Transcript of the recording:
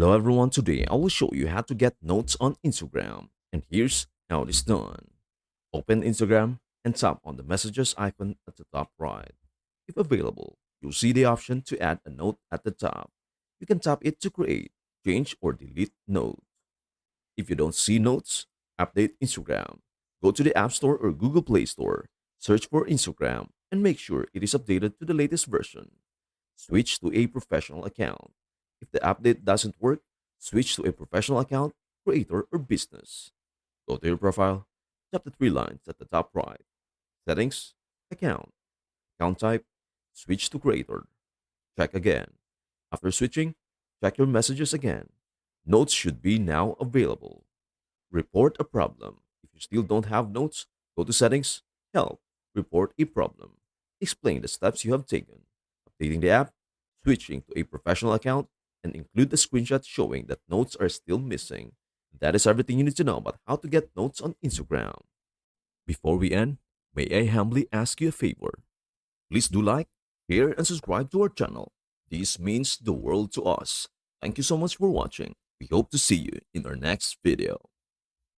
Hello everyone, today I will show you how to get notes on Instagram. And here's how it is done. Open Instagram and tap on the messages icon at the top right. If available, you'll see the option to add a note at the top. You can tap it to create, change, or delete notes. If you don't see notes, update Instagram. Go to the App Store or Google Play Store, search for Instagram, and make sure it is updated to the latest version. Switch to a professional account. If the update doesn't work, switch to a professional account, creator, or business. Go to your profile, tap the three lines at the top right. Settings, account, account type, switch to creator. Check again. After switching, check your messages again. Notes should be now available. Report a problem. If you still don't have notes, go to settings, help, report a problem. Explain the steps you have taken. Updating the app, switching to a professional account, and include a screenshot showing that notes are still missing. That is everything you need to know about how to get notes on Instagram. Before we end, may I humbly ask you a favor? Please do like, share, and subscribe to our channel. This means the world to us. Thank you so much for watching. We hope to see you in our next video.